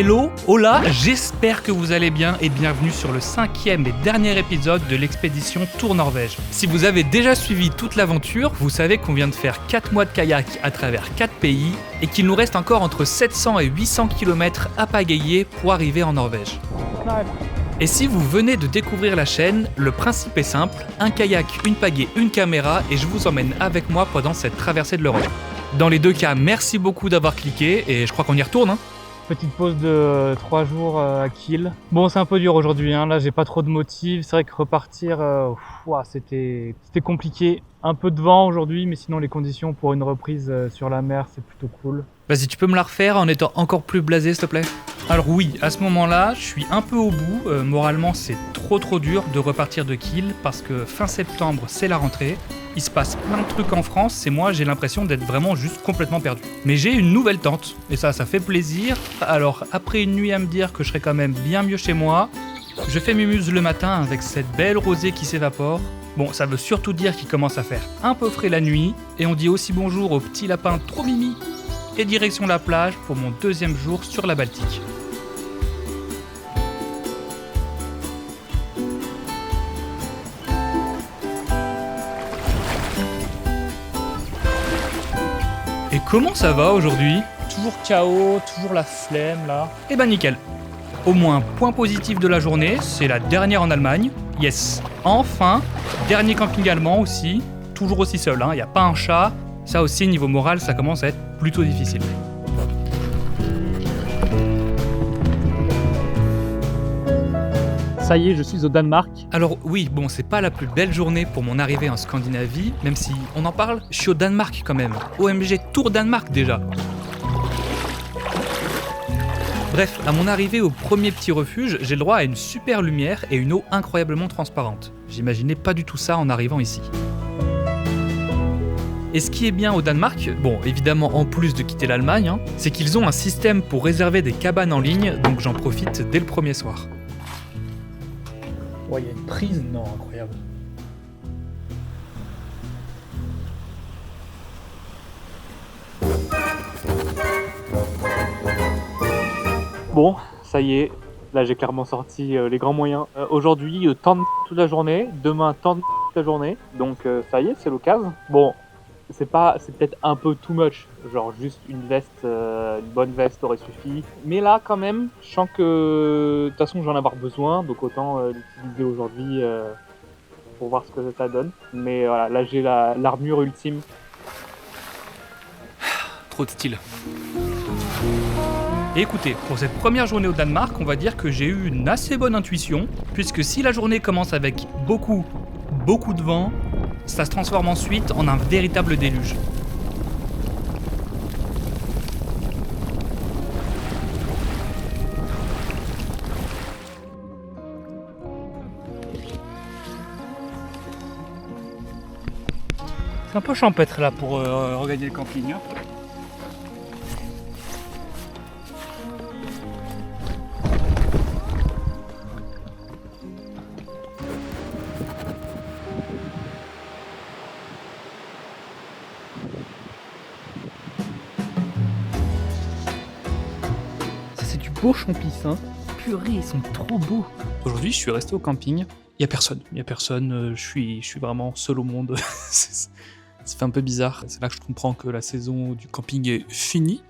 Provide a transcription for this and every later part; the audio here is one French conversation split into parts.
Hello, hola, j'espère que vous allez bien et bienvenue sur le 5e et dernier épisode de l'expédition Tour Norvège. Si vous avez déjà suivi toute l'aventure, vous savez qu'on vient de faire 4 mois de kayak à travers 4 pays et qu'il nous reste encore entre 700 et 800 km à pagayer pour arriver en Norvège. Et si vous venez de découvrir la chaîne, le principe est simple, un kayak, une pagaie, une caméra et je vous emmène avec moi pendant cette traversée de l'Europe. Dans les deux cas, merci beaucoup d'avoir cliqué et je crois qu'on y retourne. Petite pause de 3 jours à Kiel. Bon, c'est un peu dur aujourd'hui, là j'ai pas trop de motifs. C'est vrai que repartir, c'était compliqué. Un peu de vent aujourd'hui, mais sinon les conditions pour une reprise sur la mer, c'est plutôt cool. Vas-y, tu peux me la refaire en étant encore plus blasé, s'il te plaît ? Alors oui, à ce moment-là, je suis un peu au bout. Moralement, c'est trop dur de repartir de Kiel parce que fin septembre, c'est la rentrée. Il se passe plein de trucs en France et moi, j'ai l'impression d'être vraiment juste complètement perdu. Mais j'ai une nouvelle tente et ça fait plaisir. Alors, après une nuit à me dire que je serai quand même bien mieux chez moi, je fais mumuse le matin avec cette belle rosée qui s'évapore. Bon, ça veut surtout dire qu'il commence à faire un peu frais la nuit et on dit aussi bonjour au petit lapin trop mimi et direction la plage pour mon 2e jour sur la Baltique. Et comment ça va aujourd'hui ? Toujours KO, toujours la flemme là. Eh ben nickel. Au moins, point positif de la journée, c'est la dernière en Allemagne. Yes, enfin, dernier camping allemand aussi, toujours aussi seul, y a pas un chat. Ça aussi, niveau moral, ça commence à être plutôt difficile. Ça y est, je suis au Danemark. Alors oui, bon, c'est pas la plus belle journée pour mon arrivée en Scandinavie, même si on en parle, je suis au Danemark quand même. OMG Tour Danemark déjà. Bref, à mon arrivée au premier petit refuge, j'ai le droit à une super lumière et une eau incroyablement transparente. J'imaginais pas du tout ça en arrivant ici. Et ce qui est bien au Danemark, bon évidemment en plus de quitter l'Allemagne, c'est qu'ils ont un système pour réserver des cabanes en ligne, donc j'en profite dès le premier soir. Ouais, il y a une prise, non, incroyable. Bon, ça y est, là j'ai clairement sorti les grands moyens. Aujourd'hui, temps de toute la journée, demain, temps de toute la journée. Donc ça y est, c'est l'occasion. Bon, c'est peut-être un peu too much, genre juste une veste, une bonne veste aurait suffi. Mais là, quand même, je sens que de toute façon, j'en ai avoir besoin, donc autant l'utiliser aujourd'hui pour voir ce que ça donne. Mais voilà, là j'ai l'armure ultime. Trop de style. Et écoutez, pour cette première journée au Danemark, on va dire que j'ai eu une assez bonne intuition, puisque si la journée commence avec beaucoup de vent, ça se transforme ensuite en un véritable déluge. C'est un peu champêtre là pour regagner le camping. Beaux champis, purée, ils sont trop beaux. Aujourd'hui, je suis resté au camping. Il y a personne. Je suis vraiment seul au monde. Ça fait un peu bizarre. C'est là que je comprends que la saison du camping est finie.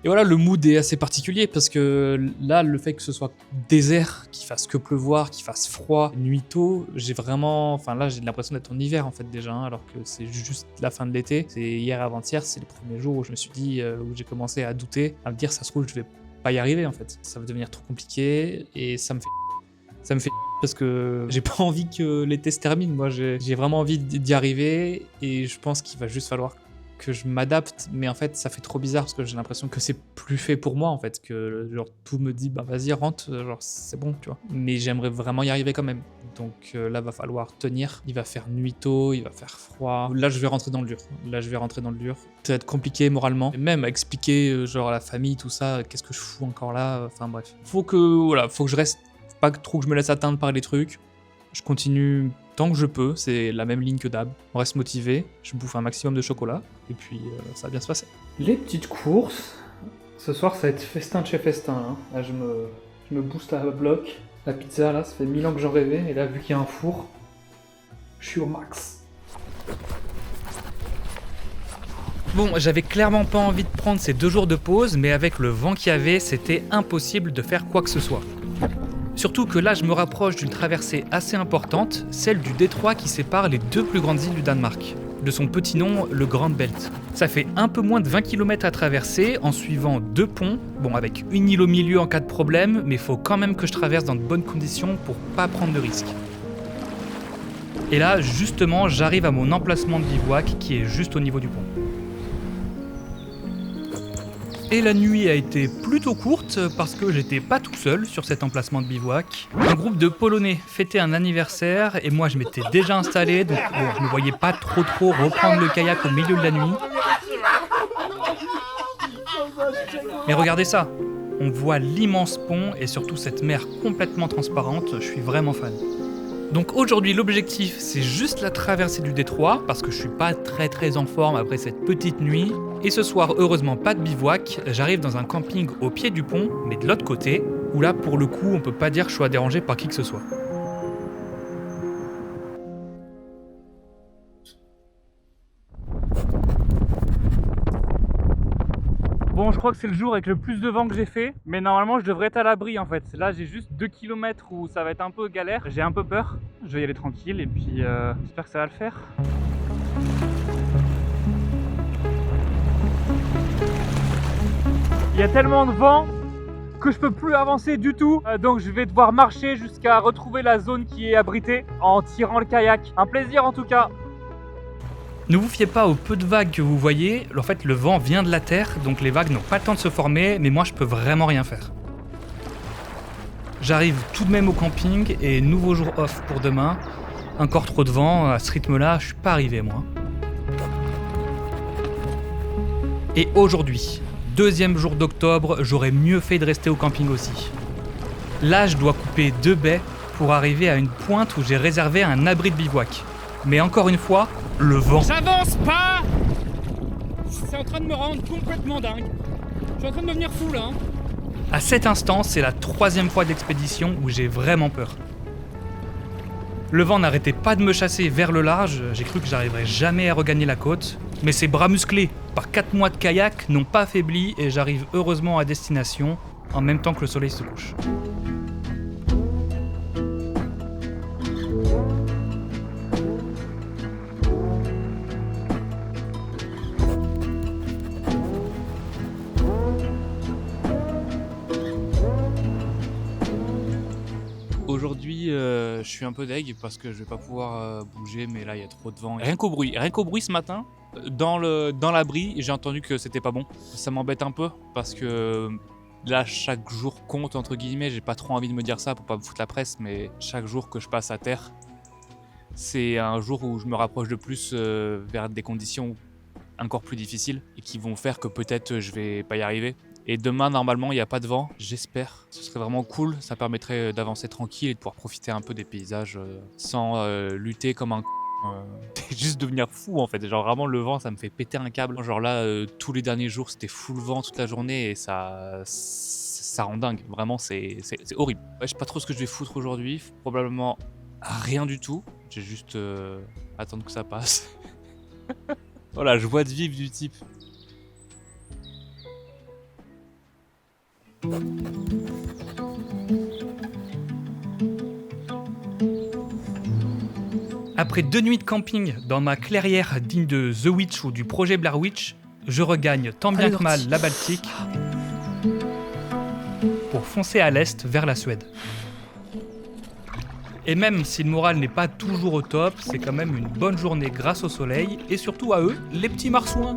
Et voilà, le mood est assez particulier parce que là, le fait que ce soit désert, qu'il fasse que pleuvoir, qu'il fasse froid, nuit tôt, j'ai l'impression d'être en hiver en fait déjà, alors que c'est juste la fin de l'été. C'est hier avant-hier, c'est les premiers jours où je me suis dit, où j'ai commencé à douter, à me dire ça se trouve je vais pas y arriver en fait. Ça va devenir trop compliqué et ça me fait parce que j'ai pas envie que l'été se termine. Moi, j'ai vraiment envie d'y arriver et je pense qu'il va juste falloir que je m'adapte, mais en fait ça fait trop bizarre parce que j'ai l'impression que c'est plus fait pour moi en fait, que genre tout me dit bah vas-y rentre, genre c'est bon tu vois, mais j'aimerais vraiment y arriver quand même, donc là va falloir tenir, il va faire nuit tôt, il va faire froid, là je vais rentrer dans le dur, ça va être compliqué moralement, et même à expliquer genre à la famille tout ça, qu'est-ce que je fous encore là, enfin bref, faut que je reste, pas trop que je me laisse atteindre par les trucs. Je continue tant que je peux, c'est la même ligne que d'hab. On reste motivé, je bouffe un maximum de chocolat, et puis ça va bien se passer. Les petites courses, Ce soir, ça va être festin de chez festin. Hein. Là, je me booste à bloc. La pizza, là, ça fait 1000 ans que j'en rêvais. Et là, vu qu'il y a un four, je suis au max. Bon, j'avais clairement pas envie de prendre ces 2 jours de pause, mais avec le vent qu'il y avait, c'était impossible de faire quoi que ce soit. Surtout que là, je me rapproche d'une traversée assez importante, celle du détroit qui sépare les 2 plus grandes îles du Danemark. De son petit nom, le Grand Belt. Ça fait un peu moins de 20 km à traverser en suivant 2 ponts, bon avec une île au milieu en cas de problème, mais faut quand même que je traverse dans de bonnes conditions pour pas prendre de risques. Et là, justement, j'arrive à mon emplacement de bivouac qui est juste au niveau du pont. Et la nuit a été plutôt courte parce que j'étais pas tout seul sur cet emplacement de bivouac. Un groupe de Polonais fêtait un anniversaire et moi je m'étais déjà installé, donc bon, je me voyais pas trop reprendre le kayak au milieu de la nuit. Mais regardez ça, on voit l'immense pont et surtout cette mer complètement transparente, je suis vraiment fan. Donc aujourd'hui l'objectif c'est juste la traversée du détroit parce que je suis pas très en forme après cette petite nuit. Et ce soir heureusement pas de bivouac, j'arrive dans un camping au pied du pont mais de l'autre côté où là pour le coup on peut pas dire que je sois dérangé par qui que ce soit. Bon, je crois que c'est le jour avec le plus de vent que j'ai fait, mais normalement je devrais être à l'abri en fait. Là j'ai juste 2 km où ça va être un peu galère, j'ai un peu peur. Je vais y aller tranquille et puis j'espère que ça va le faire. Il y a tellement de vent que je peux plus avancer du tout, donc je vais devoir marcher jusqu'à retrouver la zone qui est abritée en tirant le kayak. Un plaisir en tout cas. Ne vous fiez pas aux peu de vagues que vous voyez, en fait le vent vient de la terre, donc les vagues n'ont pas le temps de se former, mais moi je peux vraiment rien faire. J'arrive tout de même au camping et nouveau jour off pour demain. Encore trop de vent, à ce rythme-là, je suis pas arrivé moi. Et aujourd'hui, 2e jour d'octobre, j'aurais mieux fait de rester au camping aussi. Là, je dois couper 2 baies pour arriver à une pointe où j'ai réservé un abri de bivouac. Mais encore une fois, le vent. J'avance pas. C'est en train de me rendre complètement dingue. Je suis en train de devenir fou là. À cet instant, c'est la 3e fois de l'expédition où j'ai vraiment peur. Le vent n'arrêtait pas de me chasser vers le large, j'ai cru que j'arriverais jamais à regagner la côte. Mais ces bras musclés, par 4 mois de kayak, n'ont pas affaibli et j'arrive heureusement à destination en même temps que le soleil se couche. Aujourd'hui, je suis un peu deg parce que je vais pas pouvoir bouger, mais là il y a trop de vent. Rien qu'au bruit ce matin, dans l'abri, j'ai entendu que c'était pas bon. Ça m'embête un peu parce que là chaque jour compte entre guillemets. J'ai pas trop envie de me dire ça pour pas me foutre la presse, mais chaque jour que je passe à terre, c'est un jour où je me rapproche de plus vers des conditions encore plus difficiles et qui vont faire que peut-être je vais pas y arriver. Et demain, normalement, il n'y a pas de vent, j'espère. Ce serait vraiment cool, ça permettrait d'avancer tranquille et de pouvoir profiter un peu des paysages sans lutter comme un juste devenir fou en fait. Genre vraiment, le vent, ça me fait péter un câble. Genre là, tous les derniers jours, c'était full vent toute la journée et ça rend dingue. Vraiment, c'est horrible. Ouais, je sais pas trop ce que je vais foutre aujourd'hui. Probablement rien du tout. J'ai juste attendre que ça passe. Voilà, joie de vivre du type. Après 2 nuits de camping dans ma clairière digne de The Witch ou du projet Blair Witch, je regagne tant bien que mal la Baltique pour foncer à l'est vers la Suède. Et même si le moral n'est pas toujours au top, c'est quand même une bonne journée grâce au soleil et surtout à eux, les petits marsouins.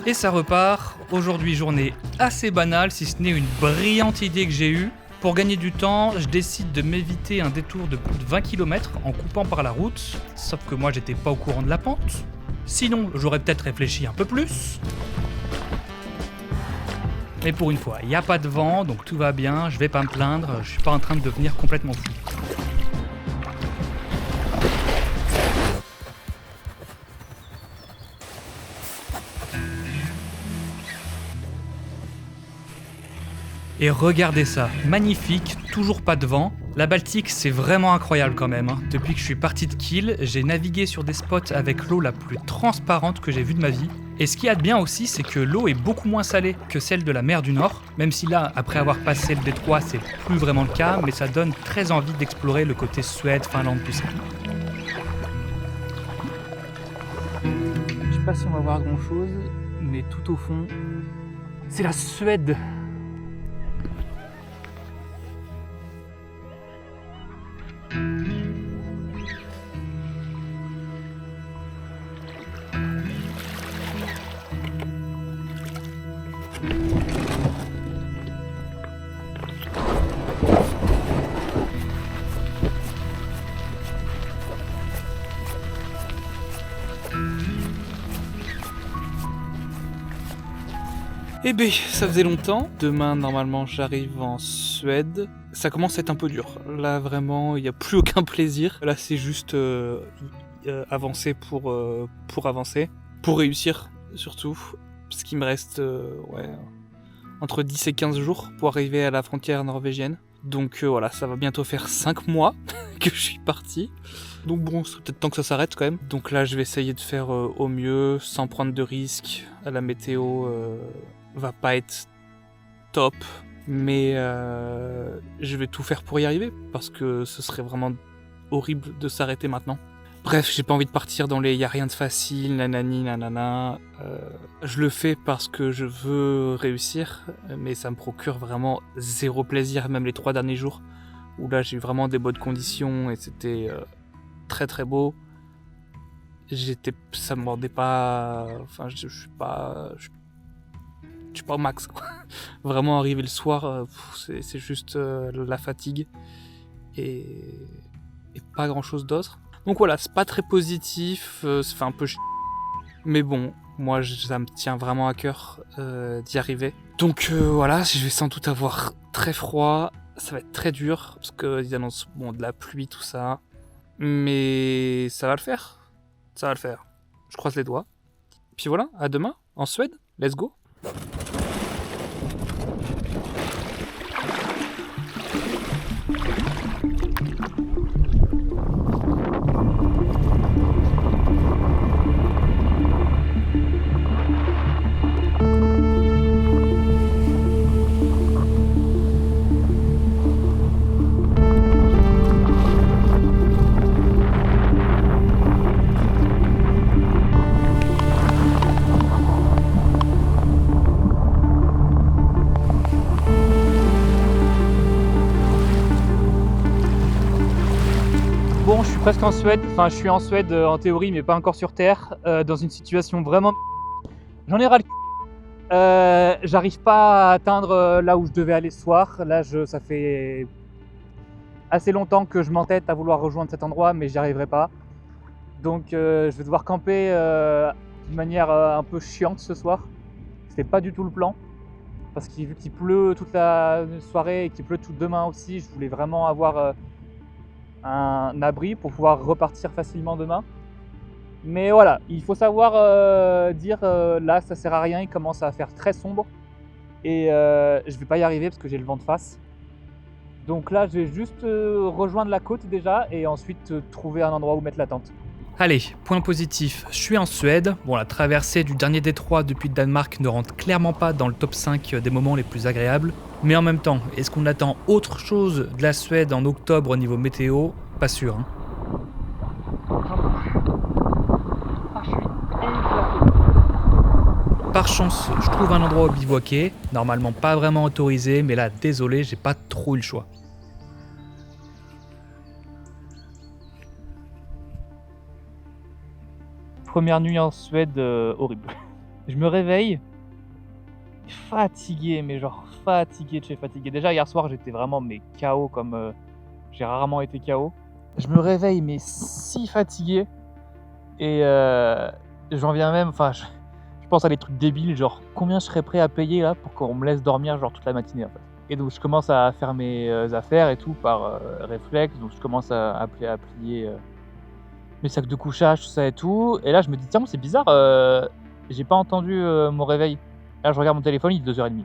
Et ça repart. Aujourd'hui, journée assez banale, si ce n'est une brillante idée que j'ai eue. Pour gagner du temps, je décide de m'éviter un détour de plus de 20 km en coupant par la route. Sauf que moi, j'étais pas au courant de la pente. Sinon, j'aurais peut-être réfléchi un peu plus. Mais pour une fois, il n'y a pas de vent, donc tout va bien, je vais pas me plaindre, je suis pas en train de devenir complètement fou. Et regardez ça, magnifique, toujours pas de vent. La Baltique, c'est vraiment incroyable quand même. Depuis que je suis parti de Kiel, j'ai navigué sur des spots avec l'eau la plus transparente que j'ai vue de ma vie. Et ce qu'il y a de bien aussi, c'est que l'eau est beaucoup moins salée que celle de la mer du Nord, même si là, après avoir passé le détroit, c'est plus vraiment le cas, mais ça donne très envie d'explorer le côté Suède, Finlande, tout ça. Je sais pas si on va voir grand chose, mais tout au fond, c'est la Suède. Eh ben, ça faisait longtemps. Demain, normalement, j'arrive en Suède. Ça commence à être un peu dur. Là, vraiment, il n'y a plus aucun plaisir. Là, c'est juste avancer pour avancer. Pour réussir, surtout. Parce qu'il me reste entre 10 et 15 jours pour arriver à la frontière norvégienne. Donc voilà, ça va bientôt faire 5 mois que je suis parti. Donc bon, c'est peut-être temps que ça s'arrête quand même. Donc là, je vais essayer de faire au mieux, sans prendre de risques. La météo va pas être top, mais je vais tout faire pour y arriver, parce que ce serait vraiment horrible de s'arrêter maintenant. Bref, j'ai pas envie de partir dans les « y a rien de facile, nanani, nanana ». Je le fais parce que je veux réussir, mais ça me procure vraiment zéro plaisir, même les 3 derniers jours, où là j'ai eu vraiment des bonnes conditions et c'était très très beau. Ça me mordait pas, enfin je suis pas au max, quoi. Vraiment arriver le soir, c'est juste la fatigue et pas grand chose d'autre. Donc voilà, c'est pas très positif, ça fait un peu mais bon, moi ça me tient vraiment à cœur d'y arriver. Donc voilà, je vais sans doute avoir très froid, ça va être très dur, parce qu'ils annoncent de la pluie, tout ça. Mais ça va le faire, ça va le faire. Je croise les doigts. Puis voilà, à demain, en Suède, let's go. Bon, je suis presque en Suède, enfin je suis en Suède en théorie mais pas encore sur terre, dans une situation vraiment... J'en ai ras le c***. J'arrive pas à atteindre là où je devais aller ce soir. Là ça fait assez longtemps que je m'entête à vouloir rejoindre cet endroit, mais j'y arriverai pas. Donc je vais devoir camper d'une manière un peu chiante ce soir. C'était pas du tout le plan, parce que vu qu'il pleut toute la soirée et qu'il pleut tout demain aussi, je voulais vraiment avoir un abri pour pouvoir repartir facilement demain. Mais voilà, il faut savoir dire là ça sert à rien, il commence à faire très sombre et je vais pas y arriver parce que j'ai le vent de face. Donc là je vais juste rejoindre la côte déjà et ensuite trouver un endroit où mettre la tente. Allez, point positif, je suis en Suède. Bon, la traversée du dernier détroit depuis le Danemark ne rentre clairement pas dans le top 5 des moments les plus agréables. Mais en même temps, est-ce qu'on attend autre chose de la Suède en octobre au niveau météo ? Pas sûr. Hein. Par chance, je trouve un endroit où bivouaquer. Normalement pas vraiment autorisé, mais là, désolé, j'ai pas trop eu le choix. Première nuit en Suède, horrible. Je me réveille, fatigué, mais genre fatigué de chez fatigué. Déjà hier soir j'étais vraiment KO comme j'ai rarement été KO. Je me réveille mais si fatigué et j'en viens même, enfin je pense à des trucs débiles, genre combien je serais prêt à payer là pour qu'on me laisse dormir genre toute la matinée en fait. Et donc je commence à faire mes affaires et tout par réflexe, donc je commence à plier mes sacs de couchage, tout ça et tout. Et là, je me dis, tiens, c'est bizarre, j'ai pas entendu mon réveil. Là, je regarde mon téléphone, il est 2h30.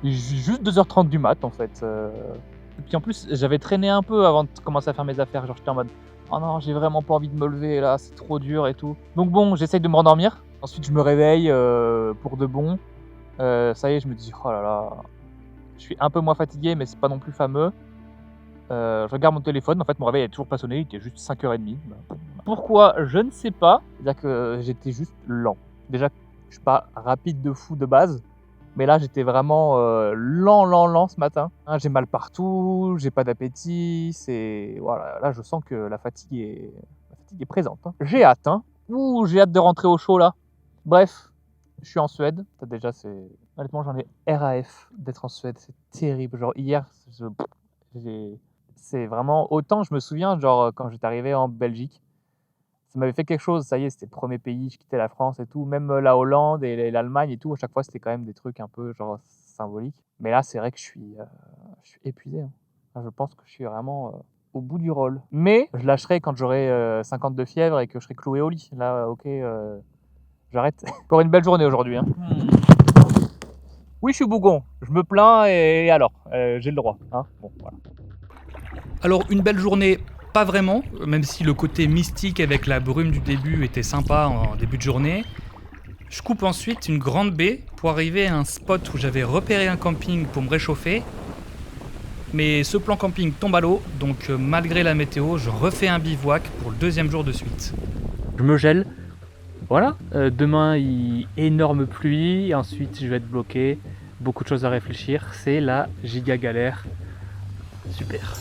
Juste 2h30 du mat en fait. Et puis en plus, j'avais traîné un peu avant de commencer à faire mes affaires. Genre j'étais en mode oh non, j'ai vraiment pas envie de me lever là, c'est trop dur et tout. Donc bon, j'essaye de me rendormir. Ensuite, je me réveille pour de bon. Ça y est, je me dis oh là là, je suis un peu moins fatigué, mais c'est pas non plus fameux. Je regarde mon téléphone, en fait mon réveil est toujours pas sonné, il était juste 5h30. Pourquoi? Je ne sais pas. C'est-à-dire que j'étais juste lent. Déjà, je suis pas rapide de fou de base, mais là j'étais vraiment lent ce matin. Hein, j'ai mal partout, j'ai pas d'appétit, voilà, là je sens que la fatigue est présente. Hein. J'ai hâte, hein. Ouh, j'ai hâte de rentrer au chaud là. Bref, je suis en Suède. Ça, déjà, honnêtement, j'en ai RAF d'être en Suède. C'est terrible. Genre hier, c'est vraiment autant je me souviens, genre quand j'étais arrivé en Belgique, ça m'avait fait quelque chose. Ça y est, c'était le premier pays, je quittais la France et tout. Même la Hollande et l'Allemagne et tout, à chaque fois, c'était quand même des trucs un peu genre symboliques. Mais là, c'est vrai que je suis épuisé. Hein. Enfin, je pense que je suis vraiment au bout du rôle. Mais je lâcherai quand j'aurai 50 de fièvre et que je serai cloué au lit. Là, ok, j'arrête. Pour une belle journée aujourd'hui. Hein. Oui, je suis bougon. Je me plains et alors, j'ai le droit. Hein. Bon, voilà. Alors, une belle journée, pas vraiment, même si le côté mystique avec la brume du début était sympa en début de journée. Je coupe ensuite une grande baie pour arriver à un spot où j'avais repéré un camping pour me réchauffer. Mais ce plan camping tombe à l'eau, donc malgré la météo, je refais un bivouac pour le 2e jour de suite. Je me gèle. Voilà. Demain, énorme pluie. Ensuite, je vais être bloqué. Beaucoup de choses à réfléchir. C'est la giga galère. Super.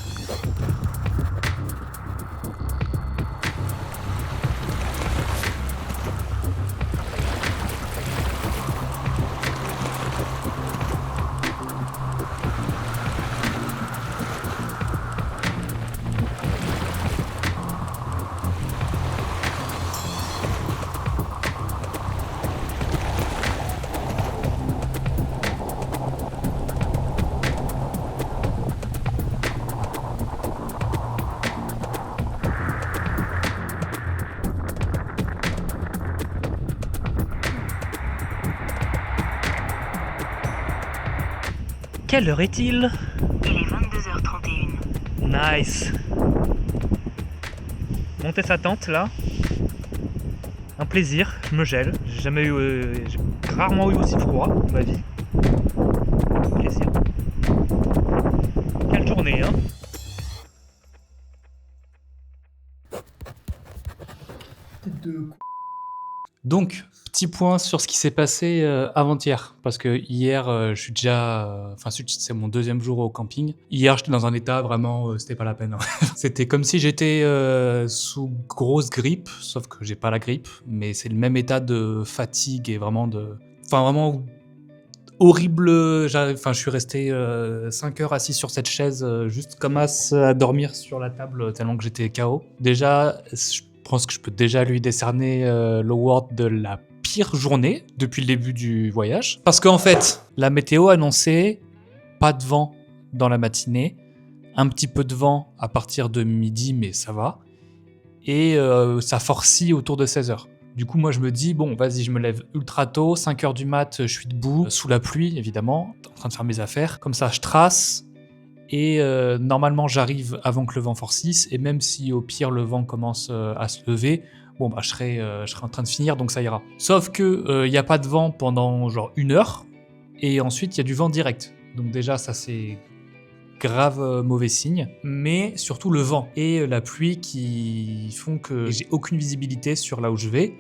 Quelle heure est-il ? Il est 22h31. Nice. Monter sa tente là. Un plaisir, je me gèle. J'ai rarement eu aussi froid dans ma vie. Plaisir. Quelle journée, hein ? Donc, petit point sur ce qui s'est passé avant-hier, parce que hier, je suis déjà, c'est mon 2e jour au camping. Hier, j'étais dans un état vraiment, c'était pas la peine. Hein. C'était comme si j'étais sous grosse grippe, sauf que j'ai pas la grippe, mais c'est le même état de fatigue et vraiment horrible. Je suis resté 5 heures assis sur cette chaise, juste comme as à dormir sur la table, tellement que j'étais KO. Déjà, je pense que je peux déjà lui décerner l'award de la pire journée depuis le début du voyage. Parce qu'en fait, la météo annonçait pas de vent dans la matinée, un petit peu de vent à partir de midi, mais ça va. Et ça forcit autour de 16h. Du coup, moi, je me dis, bon, vas-y, je me lève ultra tôt, 5h du mat, je suis debout, sous la pluie, évidemment, en train de faire mes affaires. Comme ça, je trace. Et normalement, j'arrive avant que le vent forcisse. Et même si au pire, le vent commence à se lever, bon, bah, je serai en train de finir, donc ça ira. Sauf que il n'y a pas de vent pendant genre 1 heure. Et ensuite, il y a du vent direct. Donc déjà, ça, c'est grave mauvais signe. Mais surtout le vent et la pluie qui font que j'ai aucune visibilité sur là où je vais.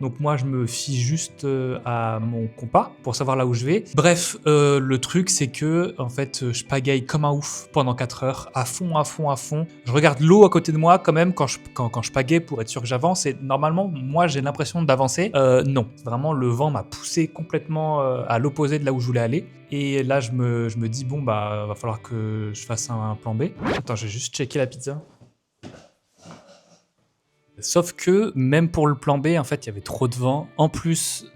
Donc moi, je me fie juste à mon compas pour savoir là où je vais. Bref, le truc, c'est que en fait, je pagaille comme un ouf pendant 4 heures, à fond. Je regarde l'eau à côté de moi quand même quand je pagaie pour être sûr que j'avance. Et normalement, moi, j'ai l'impression d'avancer. Non, vraiment, le vent m'a poussé complètement à l'opposé de là où je voulais aller. Et là, je me dis, bon, bah, va falloir que je fasse un plan B. Attends, j'ai juste checké la pizza. Sauf que, même pour le plan B, en fait, il y avait trop de vent. En plus,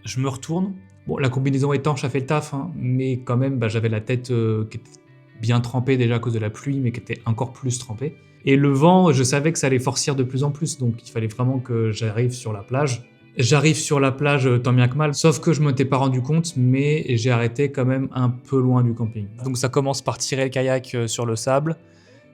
je me retourne. Bon, la combinaison étanche a fait le taf, hein, mais quand même, bah, j'avais la tête qui était bien trempée déjà à cause de la pluie, mais qui était encore plus trempée. Et le vent, je savais que ça allait forcir de plus en plus, donc il fallait vraiment que j'arrive sur la plage. J'arrive sur la plage tant bien que mal, sauf que je m'étais pas rendu compte, mais j'ai arrêté quand même un peu loin du camping. Donc ça commence par tirer le kayak sur le sable.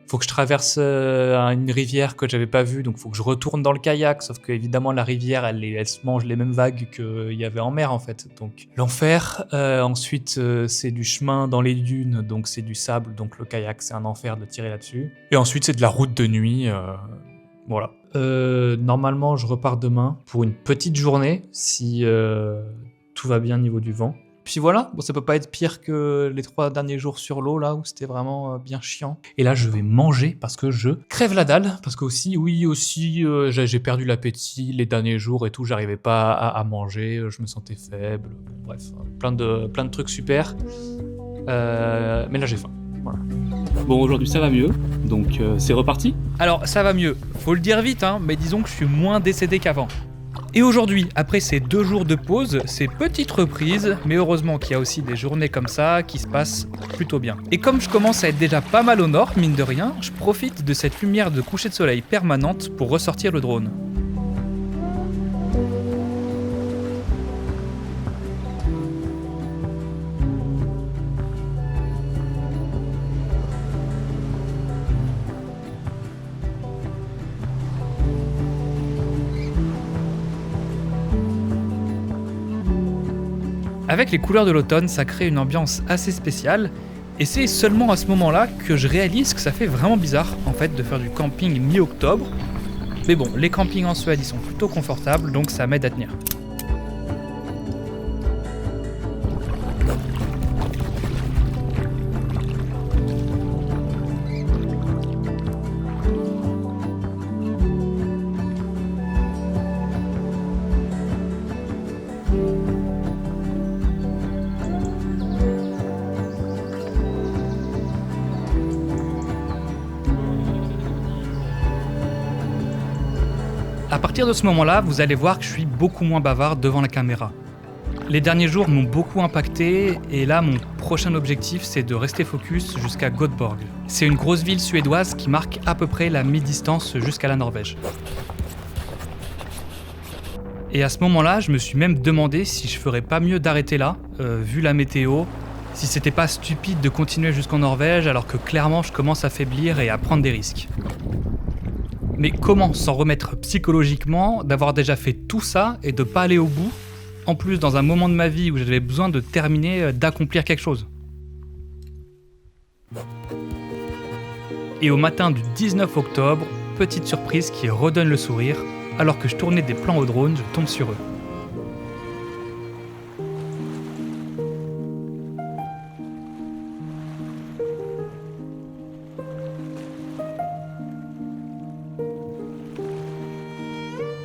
Faut que je traverse une rivière que j'avais pas vue, donc faut que je retourne dans le kayak, sauf que évidemment la rivière elle se mange les mêmes vagues qu'il y avait en mer en fait, donc l'enfer. Ensuite c'est du chemin dans les dunes, donc c'est du sable, donc le kayak c'est un enfer de tirer là-dessus. Et ensuite c'est de la route de nuit, voilà. Normalement je repars demain pour une petite journée si tout va bien au niveau du vent. Puis voilà, bon, ça peut pas être pire que les 3 derniers jours sur l'eau, là, où c'était vraiment bien chiant. Et là, je vais manger parce que je crève la dalle. Parce que aussi, j'ai perdu l'appétit les derniers jours et tout. J'arrivais pas à manger, je me sentais faible. Bon, bref, plein de trucs super. Mais là, j'ai faim. Voilà. Bon, aujourd'hui ça va mieux, donc c'est reparti. Alors ça va mieux, faut le dire vite, hein, mais disons que je suis moins décédé qu'avant. Et aujourd'hui, après ces 2 jours de pause, c'est petite reprise, mais heureusement qu'il y a aussi des journées comme ça qui se passent plutôt bien. Et comme je commence à être déjà pas mal au nord, mine de rien, je profite de cette lumière de coucher de soleil permanente pour ressortir le drone. Avec les couleurs de l'automne, ça crée une ambiance assez spéciale, et c'est seulement à ce moment-là que je réalise que ça fait vraiment bizarre en fait de faire du camping mi-octobre. Mais bon, les campings en Suède ils sont plutôt confortables, donc ça m'aide à tenir. À partir de ce moment-là, vous allez voir que je suis beaucoup moins bavard devant la caméra. Les derniers jours m'ont beaucoup impacté et là mon prochain objectif c'est de rester focus jusqu'à Göteborg. C'est une grosse ville suédoise qui marque à peu près la mi-distance jusqu'à la Norvège. Et à ce moment-là, je me suis même demandé si je ferais pas mieux d'arrêter là, vu la météo, si c'était pas stupide de continuer jusqu'en Norvège alors que clairement je commence à faiblir et à prendre des risques. Mais comment s'en remettre psychologiquement d'avoir déjà fait tout ça et de pas aller au bout, en plus dans un moment de ma vie où j'avais besoin de terminer, d'accomplir quelque chose. Et au matin du 19 octobre, petite surprise qui redonne le sourire, alors que je tournais des plans au drone, je tombe sur eux.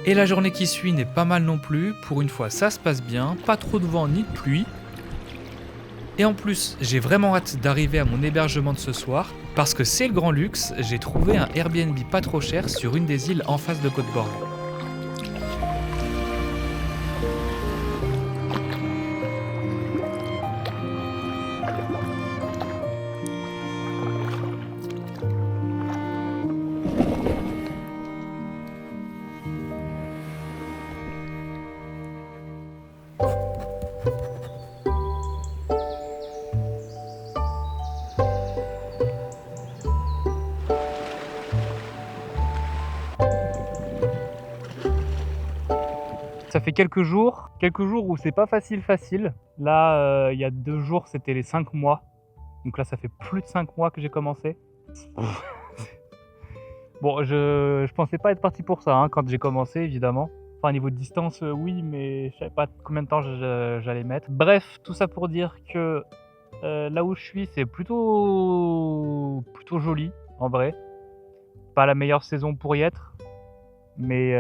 Et la journée qui suit n'est pas mal non plus, pour une fois ça se passe bien, pas trop de vent ni de pluie. Et en plus, j'ai vraiment hâte d'arriver à mon hébergement de ce soir, parce que c'est le grand luxe, j'ai trouvé un Airbnb pas trop cher sur une des îles en face de Göteborg. Ça fait quelques jours où c'est pas facile. Là, il y a 2 jours, c'était les 5 mois. Donc là, ça fait plus de 5 mois que j'ai commencé. Bon, je pensais pas être parti pour ça hein, quand j'ai commencé, évidemment. Enfin, niveau de distance, oui, mais je savais pas combien de temps j'allais mettre. Bref, tout ça pour dire que là où je suis, c'est plutôt joli, en vrai. Pas la meilleure saison pour y être. Mais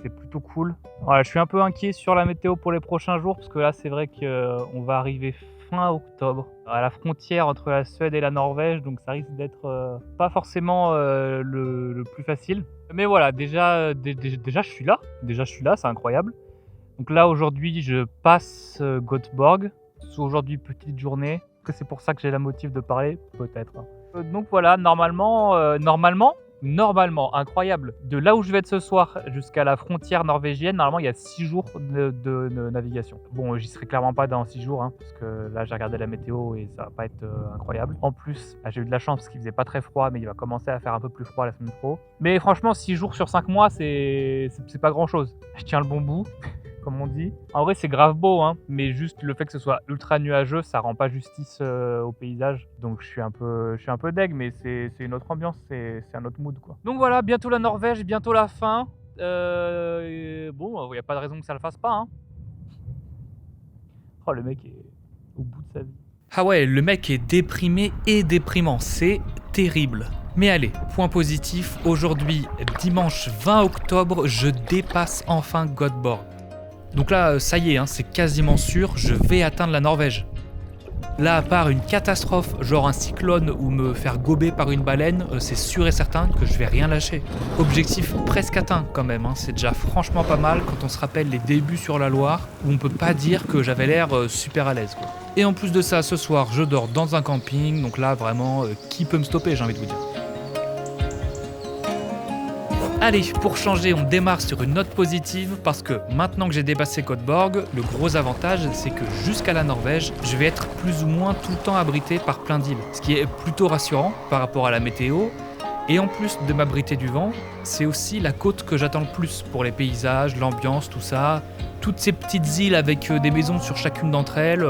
c'est plutôt cool. Voilà, je suis un peu inquiet sur la météo pour les prochains jours parce que là c'est vrai qu'on va arriver fin octobre à la frontière entre la Suède et la Norvège, donc ça risque d'être pas forcément le plus facile. Mais voilà, déjà je suis là, c'est incroyable. Donc là aujourd'hui je passe Göteborg. Aujourd'hui petite journée. Est-ce que c'est pour ça que j'ai la motive de parler? Peut-être. Donc voilà, normalement normalement, incroyable, de là où je vais être ce soir jusqu'à la frontière norvégienne, normalement, il y a 6 jours de navigation. Bon, j'y serai clairement pas dans 6 jours, hein, parce que là, j'ai regardé la météo et ça va pas être incroyable. En plus, j'ai eu de la chance parce qu'il faisait pas très froid, mais il va commencer à faire un peu plus froid la semaine pro. Mais franchement, 6 jours sur 5 mois, c'est pas grand-chose. Je tiens le bon bout. Comme on dit. En vrai, c'est grave beau, hein, mais juste le fait que ce soit ultra nuageux, ça rend pas justice au paysage. Donc je suis un peu deg, mais c'est une autre ambiance, c'est un autre mood, quoi. Donc voilà, bientôt la Norvège, bientôt la fin. Bon, il n'y a pas de raison que ça le fasse pas, hein. Oh, le mec est au bout de sa vie. Ah ouais, le mec est déprimé et déprimant, c'est terrible. Mais allez, point positif, aujourd'hui, dimanche 20 octobre, je dépasse enfin Göteborg. Donc là, ça y est, hein, c'est quasiment sûr, je vais atteindre la Norvège. Là, à part une catastrophe, genre un cyclone ou me faire gober par une baleine, c'est sûr et certain que je vais rien lâcher. Objectif presque atteint quand même, hein, c'est déjà franchement pas mal quand on se rappelle les débuts sur la Loire, où on peut pas dire que j'avais l'air super à l'aise, quoi. Et en plus de ça, ce soir, je dors dans un camping, donc là, vraiment, qui peut me stopper, j'ai envie de vous dire. Allez, pour changer, on démarre sur une note positive parce que maintenant que j'ai dépassé Göteborg, le gros avantage c'est que jusqu'à la Norvège, je vais être plus ou moins tout le temps abrité par plein d'îles, ce qui est plutôt rassurant par rapport à la météo. Et en plus de m'abriter du vent, c'est aussi la côte que j'attends le plus pour les paysages, l'ambiance, tout ça. Toutes ces petites îles avec des maisons sur chacune d'entre elles.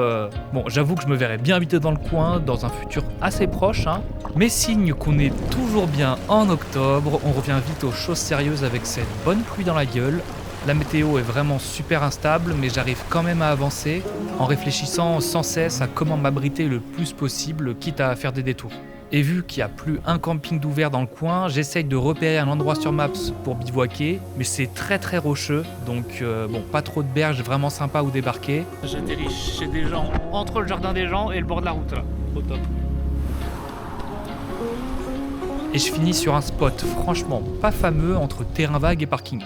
Bon, j'avoue que je me verrais bien habiter dans le coin dans un futur assez proche, hein. Mais signe qu'on est toujours bien en octobre, on revient vite aux choses sérieuses avec cette bonne pluie dans la gueule. La météo est vraiment super instable, mais j'arrive quand même à avancer en réfléchissant sans cesse à comment m'abriter le plus possible, quitte à faire des détours. Et vu qu'il n'y a plus un camping d'ouvert dans le coin, j'essaye de repérer un endroit sur Maps pour bivouaquer, mais c'est très très rocheux, donc bon, pas trop de berges vraiment sympas où débarquer. J'atterris chez des gens, entre le jardin des gens et le bord de la route, là. Au top. Et je finis sur un spot franchement pas fameux entre terrain vague et parking.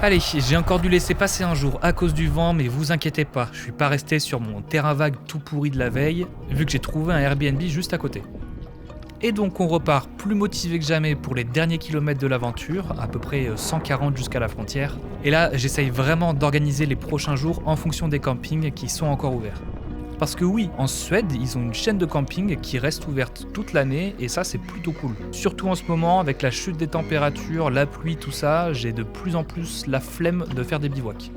Allez, j'ai encore dû laisser passer un jour à cause du vent, mais vous inquiétez pas, je suis pas resté sur mon terrain vague tout pourri de la veille, vu que j'ai trouvé un Airbnb juste à côté. Et donc on repart plus motivé que jamais pour les derniers kilomètres de l'aventure, à peu près 140 jusqu'à la frontière. Et là, j'essaye vraiment d'organiser les prochains jours en fonction des campings qui sont encore ouverts. Parce que oui, en Suède, ils ont une chaîne de camping qui reste ouverte toute l'année et ça c'est plutôt cool. Surtout en ce moment, avec la chute des températures, la pluie, tout ça, j'ai de plus en plus la flemme de faire des bivouacs.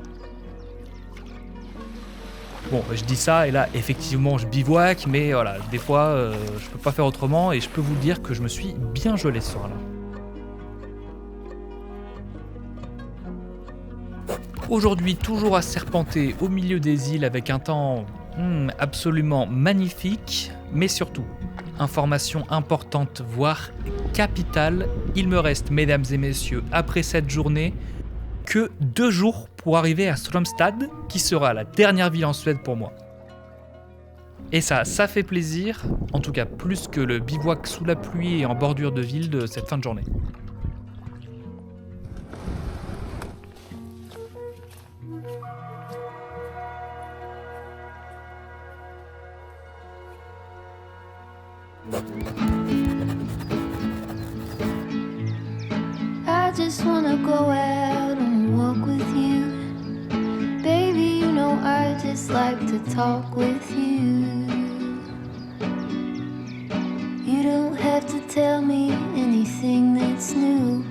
Bon, je dis ça et là, effectivement, je bivouaque, mais voilà, des fois, je peux pas faire autrement et je peux vous dire que je me suis bien gelé ce soir-là. Aujourd'hui, toujours à serpenter au milieu des îles avec un temps absolument magnifique, mais surtout, information importante, voire capitale, il me reste, mesdames et messieurs, après cette journée, que 2 jours pour arriver à Strömstad, qui sera la dernière ville en Suède pour moi. Et ça fait plaisir, en tout cas plus que le bivouac sous la pluie et en bordure de ville de cette fin de journée. I just wanna go out and walk with you. Baby, you know I just like to talk with you. You don't have to tell me anything that's new.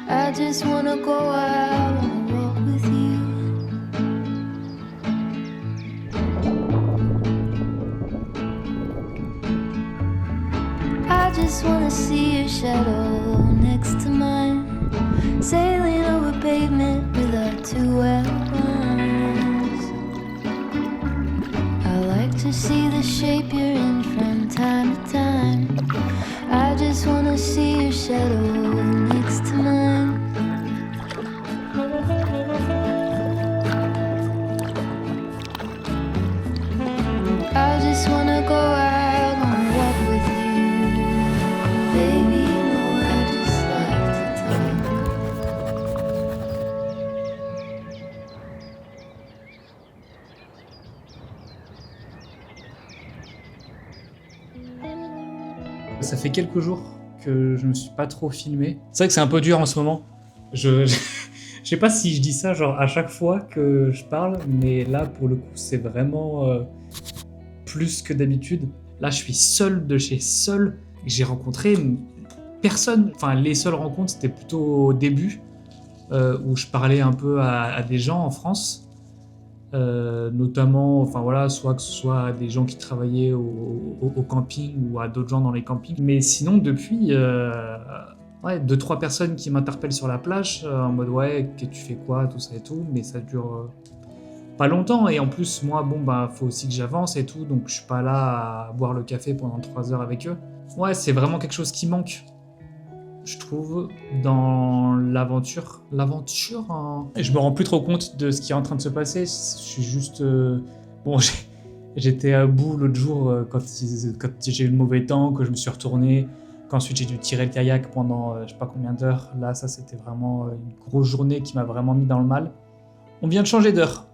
I just wanna go out and walk with you. I just wanna see your shadow next to mine, sailing over pavement with our 2 arms. I like to see the shape you're in from time to time. I just wanna see your shadow next to mine. I just wanna go out and walk with you. Baby, you know I just like to talk. Ça fait quelques jours que je me suis pas trop filmé. C'est vrai que c'est un peu dur en ce moment. Je sais pas si je dis ça genre à chaque fois que je parle, mais là pour le coup c'est vraiment plus que d'habitude. Là je suis seul de chez seul. J'ai rencontré personne. Enfin les seules rencontres c'était plutôt au début où je parlais un peu à des gens en France. Notamment, enfin voilà, soit que ce soit des gens qui travaillaient au camping ou à d'autres gens dans les campings. Mais sinon, depuis, ouais, 2-3 personnes qui m'interpellent sur la plage en mode ouais, tu fais quoi, tout ça et tout, mais ça dure pas longtemps. Et en plus, moi, bon, bah, faut aussi que j'avance et tout, donc je suis pas là à boire le café pendant 3 heures avec eux. Ouais, c'est vraiment quelque chose qui manque. Je trouve, dans l'aventure. Et je me rends plus trop compte de ce qui est en train de se passer. Je suis juste... Bon, j'étais à bout l'autre jour quand j'ai eu le mauvais temps, que je me suis retourné, qu'ensuite j'ai dû tirer le kayak pendant je sais pas combien d'heures. Là, ça, c'était vraiment une grosse journée qui m'a vraiment mis dans le mal. On vient de changer d'heure.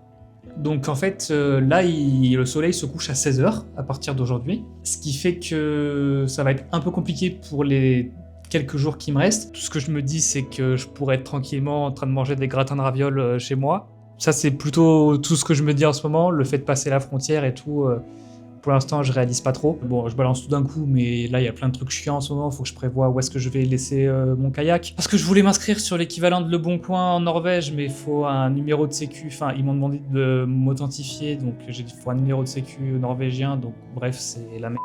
Donc en fait, là, le soleil se couche à 16h à partir d'aujourd'hui. Ce qui fait que ça va être un peu compliqué pour les quelques jours qui me restent. Tout ce que je me dis, c'est que je pourrais être tranquillement en train de manger des gratins de ravioles chez moi. Ça, c'est plutôt tout ce que je me dis en ce moment. Le fait de passer la frontière et tout, pour l'instant, je réalise pas trop. Bon, je balance tout d'un coup, mais là, il y a plein de trucs chiants en ce moment. Faut que je prévoie où est-ce que je vais laisser mon kayak. Parce que je voulais m'inscrire sur l'équivalent de Le Bon Coin en Norvège, mais il faut un numéro de sécu. Enfin, ils m'ont demandé de m'authentifier, donc il faut un numéro de sécu norvégien. Donc bref, c'est la merde.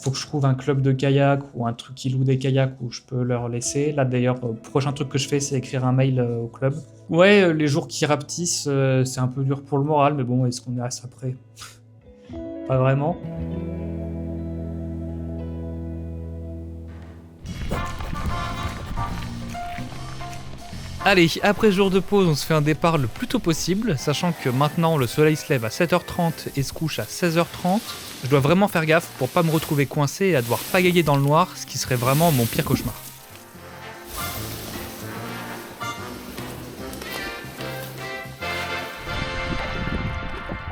Faut que je trouve un club de kayak ou un truc qui loue des kayaks où je peux leur laisser. Là d'ailleurs, le prochain truc que je fais, c'est écrire un mail au club. Ouais, les jours qui rapetissent, c'est un peu dur pour le moral, mais bon, est-ce qu'on est à ça près? Pas vraiment. Allez, après ce jour de pause, on se fait un départ le plus tôt possible, sachant que maintenant le soleil se lève à 7h30 et se couche à 16h30. Je dois vraiment faire gaffe pour pas me retrouver coincé et à devoir pagayer dans le noir, ce qui serait vraiment mon pire cauchemar.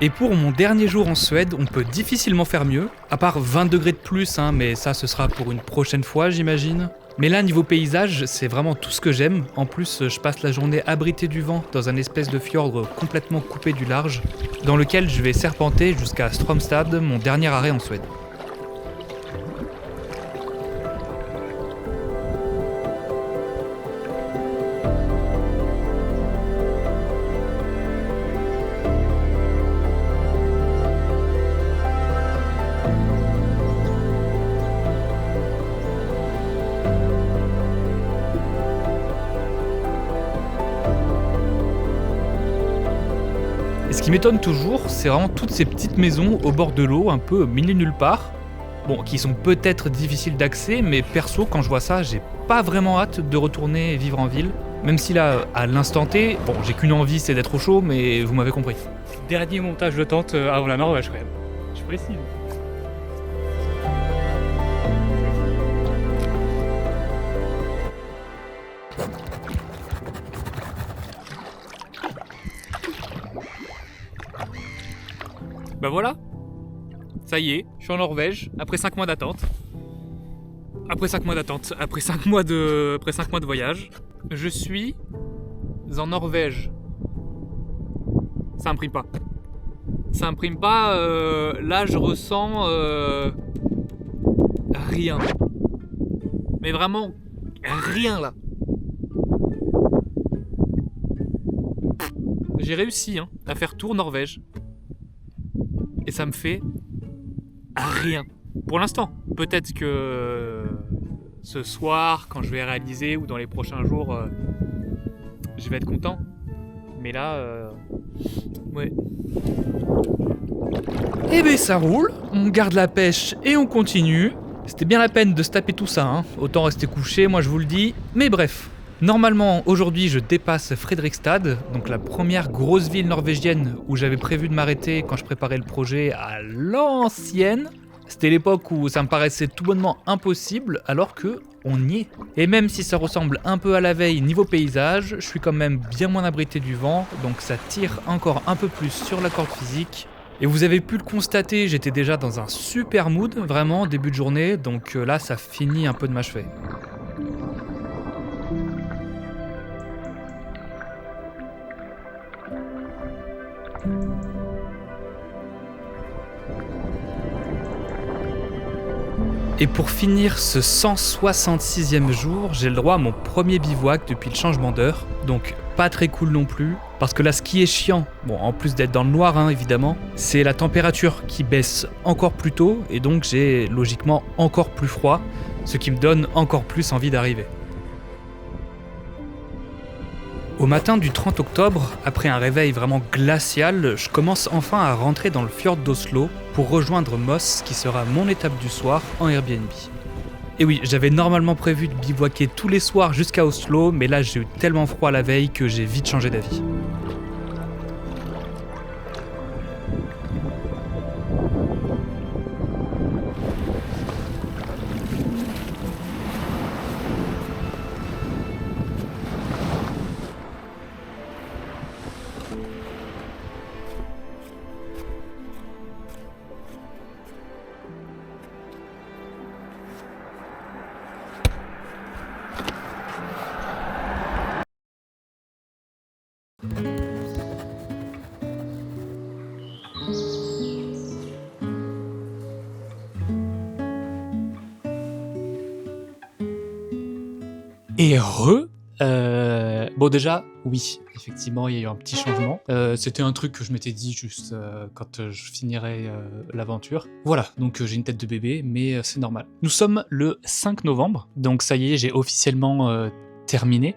Et pour mon dernier jour en Suède, on peut difficilement faire mieux, à part 20 degrés de plus, mais ça ce sera pour une prochaine fois j'imagine. Mais là, niveau paysage, c'est vraiment tout ce que j'aime. En plus, je passe la journée abrité du vent dans un espèce de fjord complètement coupé du large, dans lequel je vais serpenter jusqu'à Stromstad, mon dernier arrêt en Suède. Ce qui m'étonne toujours, c'est vraiment toutes ces petites maisons au bord de l'eau, un peu au milieu nulle part. Bon, qui sont peut-être difficiles d'accès, mais perso, quand je vois ça, j'ai pas vraiment hâte de retourner vivre en ville. Même si là, à l'instant T, bon, j'ai qu'une envie, c'est d'être au chaud, mais vous m'avez compris. Dernier montage de tente avant la Norvège quand même. Je précise. Bah voilà, ça y est, je suis en Norvège, après 5 mois d'attente. Après 5 mois de voyage, je suis en Norvège. Ça imprime pas. Là je ressens rien. Mais vraiment, rien là. J'ai réussi à faire tour Norvège. Et ça me fait rien. Pour l'instant. Peut-être que ce soir, quand je vais réaliser, ou dans les prochains jours, je vais être content. Mais là, ouais. Eh ben ça roule, on garde la pêche et on continue. C'était bien la peine de se taper tout ça, Autant rester couché, moi je vous le dis. Mais bref. Normalement, aujourd'hui, je dépasse Fredrikstad, donc la première grosse ville norvégienne où j'avais prévu de m'arrêter quand je préparais le projet à l'ancienne. C'était l'époque où ça me paraissait tout bonnement impossible, alors que on y est. Et même si ça ressemble un peu à la veille niveau paysage, je suis quand même bien moins abrité du vent, donc ça tire encore un peu plus sur la corde physique. Et vous avez pu le constater, j'étais déjà dans un super mood, vraiment, début de journée, donc là, ça finit un peu de m'achever. Et pour finir ce 166e jour, j'ai le droit à mon premier bivouac depuis le changement d'heure, donc pas très cool non plus, parce que là ce qui est chiant, bon en plus d'être dans le noir hein, évidemment, c'est la température qui baisse encore plus tôt, et donc j'ai logiquement encore plus froid, ce qui me donne encore plus envie d'arriver. Au matin du 30 octobre, après un réveil vraiment glacial, je commence enfin à rentrer dans le fjord d'Oslo pour rejoindre Moss, qui sera mon étape du soir en Airbnb. Et oui, j'avais normalement prévu de bivouaquer tous les soirs jusqu'à Oslo, mais là j'ai eu tellement froid la veille que j'ai vite changé d'avis. Et bon déjà, oui, effectivement, il y a eu un petit changement. C'était un truc que je m'étais dit juste quand je finirais l'aventure. Voilà, donc j'ai une tête de bébé, mais c'est normal. Nous sommes le 5 novembre, donc ça y est, j'ai officiellement terminé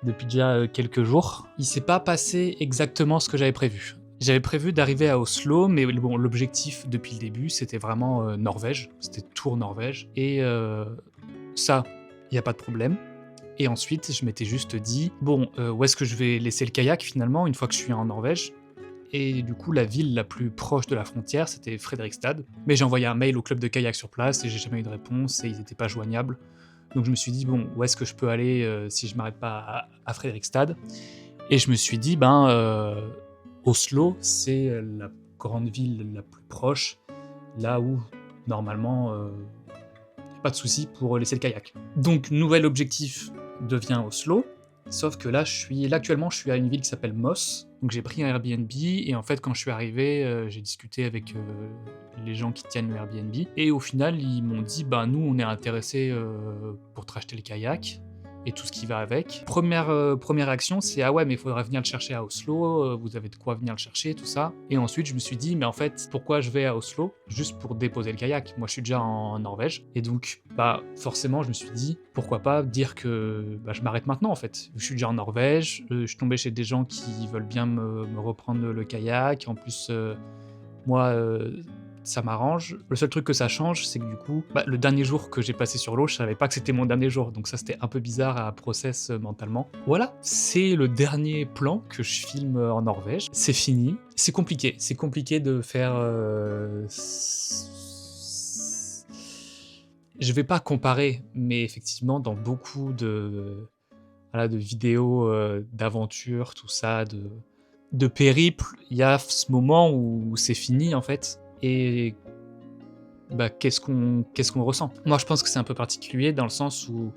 depuis déjà quelques jours. Il s'est pas passé exactement ce que j'avais prévu. J'avais prévu d'arriver à Oslo, mais bon, l'objectif depuis le début, c'était vraiment Norvège. C'était Tour Norvège. Et ça, il n'y a pas de problème. Et ensuite, je m'étais juste dit, bon, où est-ce que je vais laisser le kayak finalement, une fois que je suis en Norvège? Et du coup, la ville la plus proche de la frontière, c'était Fredrikstad. Mais j'ai envoyé un mail au club de kayak sur place et j'ai jamais eu de réponse et ils n'étaient pas joignables. Donc je me suis dit, bon, où est-ce que je peux aller si je m'arrête pas à Fredrikstad? Et je me suis dit, Oslo, c'est la grande ville la plus proche, là où, normalement, pas de souci pour laisser le kayak. Donc, nouvel objectif devient Oslo, sauf que là, actuellement, je suis à une ville qui s'appelle Moss, donc j'ai pris un Airbnb, et en fait, quand je suis arrivé, j'ai discuté avec les gens qui tiennent le Airbnb, et au final, ils m'ont dit, nous, on est intéressés pour te racheter le kayak, et tout ce qui va avec. Première réaction, c'est « Ah ouais, mais il faudra venir le chercher à Oslo, vous avez de quoi venir le chercher, tout ça. » Et ensuite, je me suis dit « Mais en fait, pourquoi je vais à Oslo? Juste pour déposer le kayak. Moi, je suis déjà en Norvège. » Et donc, forcément, je me suis dit « Pourquoi pas dire que je m'arrête maintenant, en fait. Je suis déjà en Norvège, je suis tombé chez des gens qui veulent bien me reprendre le kayak. En plus, moi... ça m'arrange. Le seul truc que ça change, c'est que du coup, le dernier jour que j'ai passé sur l'eau, je savais pas que c'était mon dernier jour, donc ça c'était un peu bizarre à process mentalement. Voilà, c'est le dernier plan que je filme en Norvège. C'est fini. C'est compliqué de faire... Je vais pas comparer, mais effectivement, dans beaucoup de vidéos d'aventures, tout ça, de périple, il y a ce moment où c'est fini en fait. Et qu'est-ce qu'on ressent? Moi, je pense que c'est un peu particulier dans le sens où,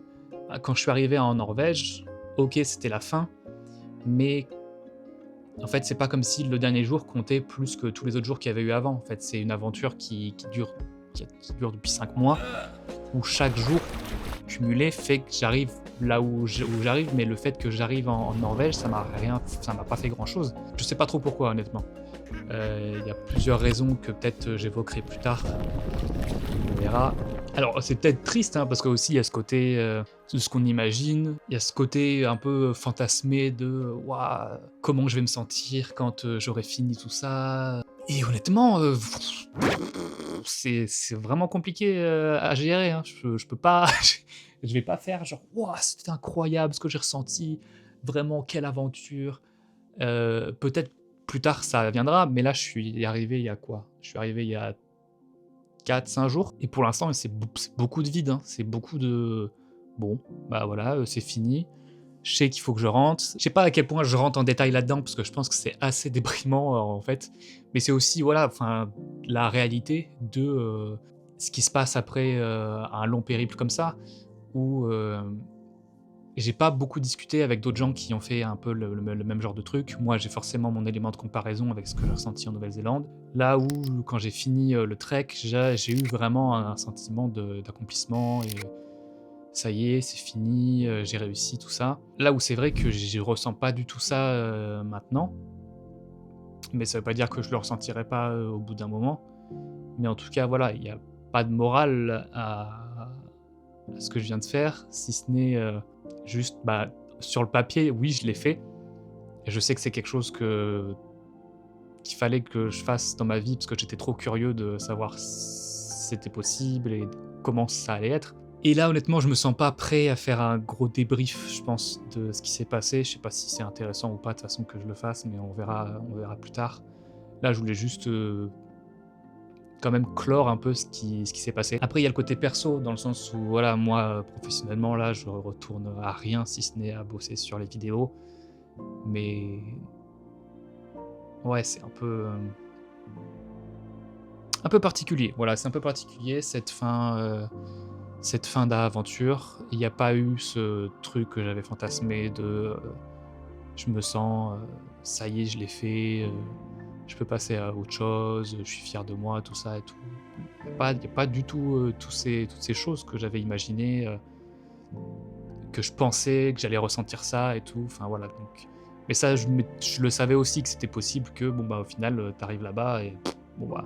quand je suis arrivé en Norvège, ok, c'était la fin, mais en fait, c'est pas comme si le dernier jour comptait plus que tous les autres jours qu'il y avait eu avant. En fait, c'est une aventure qui dure depuis 5 mois, où chaque jour cumulé fait que j'arrive là où j'arrive, mais le fait que j'arrive en Norvège, ça m'a pas fait grand-chose. Je sais pas trop pourquoi, honnêtement. Il y a plusieurs raisons que peut-être j'évoquerai plus tard. On verra. Alors c'est peut-être triste parce que aussi il y a ce côté de ce qu'on imagine, il y a ce côté un peu fantasmé de comment je vais me sentir quand j'aurai fini tout ça. Et honnêtement, c'est vraiment compliqué à gérer. Je peux pas, je vais pas faire genre c'était incroyable ce que j'ai ressenti, vraiment quelle aventure. Peut-être plus tard ça viendra, mais là je suis arrivé il y a quoi? Je suis arrivé il y a 4-5 jours, et pour l'instant c'est beaucoup de vide, c'est beaucoup de... Bon, voilà, c'est fini, Je sais qu'il faut que je rentre. Je sais pas à quel point je rentre en détail là-dedans, parce que je pense que c'est assez déprimant en fait. Mais c'est aussi, voilà, enfin, la réalité de ce qui se passe après un long périple comme ça, où j'ai pas beaucoup discuté avec d'autres gens qui ont fait un peu le même genre de truc. Moi, j'ai forcément mon élément de comparaison avec ce que j'ai ressenti en Nouvelle-Zélande. Là où, quand j'ai fini le trek, j'ai eu vraiment un sentiment d'accomplissement et ça y est, c'est fini, j'ai réussi, tout ça. Là où c'est vrai que je ressens pas du tout ça maintenant, mais ça veut pas dire que je le ressentirai pas au bout d'un moment. Mais en tout cas, voilà, il y a pas de morale à ce que je viens de faire, si ce n'est juste, bah, sur le papier, oui, je l'ai fait. Et je sais que c'est quelque chose qu'il fallait que je fasse dans ma vie, parce que j'étais trop curieux de savoir si c'était possible et comment ça allait être. Et là, honnêtement, je me sens pas prêt à faire un gros débrief, je pense, de ce qui s'est passé. Je sais pas si c'est intéressant ou pas, de toute façon, que je le fasse, mais on verra plus tard. Là, je voulais juste quand même clore un peu ce qui s'est passé. Après, il y a le côté perso, dans le sens où, voilà, moi, professionnellement, là, je retourne à rien, si ce n'est à bosser sur les vidéos. Mais ouais, c'est un peu particulier. Voilà, c'est un peu particulier, cette fin d'aventure. Il n'y a pas eu ce truc que j'avais fantasmé de je me sens, ça y est, je l'ai fait, je peux passer à autre chose, je suis fier de moi, tout ça et tout. Il n'y a pas du tout toutes ces choses que j'avais imaginées, que je pensais que j'allais ressentir ça et tout. Enfin voilà, donc. Mais ça, je le savais aussi que c'était possible, que bon bah au final, t'arrives là-bas et bon bah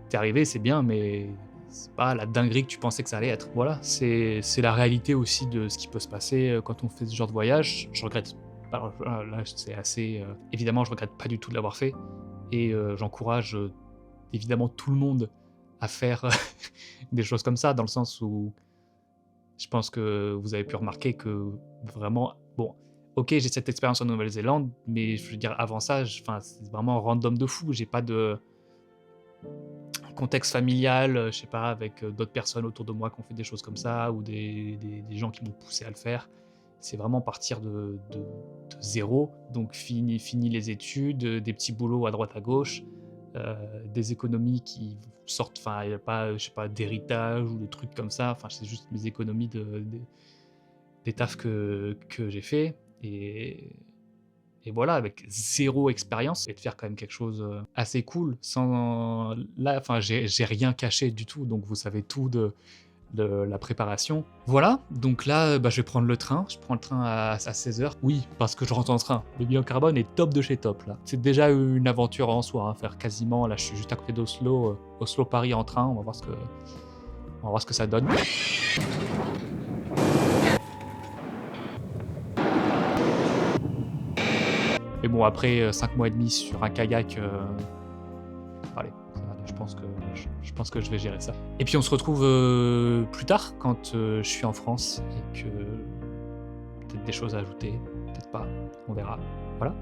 t'es arrivé, c'est bien, mais c'est pas la dinguerie que tu pensais que ça allait être. Voilà, c'est la réalité aussi de ce qui peut se passer quand on fait ce genre de voyage. Je regrette. Alors là, c'est assez. Évidemment, je regrette pas du tout de l'avoir fait, et j'encourage évidemment tout le monde à faire des choses comme ça, dans le sens où je pense que vous avez pu remarquer que vraiment, bon, ok, j'ai cette expérience en Nouvelle-Zélande, mais je veux dire, avant ça, c'est vraiment random de fou. J'ai pas de contexte familial, je sais pas, avec d'autres personnes autour de moi qui ont fait des choses comme ça, ou des gens qui m'ont poussé à le faire. C'est vraiment partir de zéro. Donc fini les études, des petits boulots à droite à gauche, des économies qui sortent, enfin il n'y a pas, je sais pas, d'héritage ou de trucs comme ça, enfin c'est juste mes économies des tafs que j'ai fait, et voilà, avec zéro expérience, et de faire quand même quelque chose assez cool, sans là, enfin j'ai rien caché du tout, donc vous savez tout de la préparation. Voilà, donc là, je vais prendre le train. Je prends le train à 16h. Oui, parce que je rentre en train. Le bilan carbone est top de chez top, là. C'est déjà une aventure en soi, hein, faire quasiment, là je suis juste à côté d'Oslo, Oslo-Paris en train, on va voir ce que ça donne. Mais bon, après 5 mois et demi sur un kayak, allez, ça va, je pense que je vais gérer ça. Et puis on se retrouve plus tard, quand je suis en France, et que peut-être des choses à ajouter, peut-être pas, on verra. Voilà.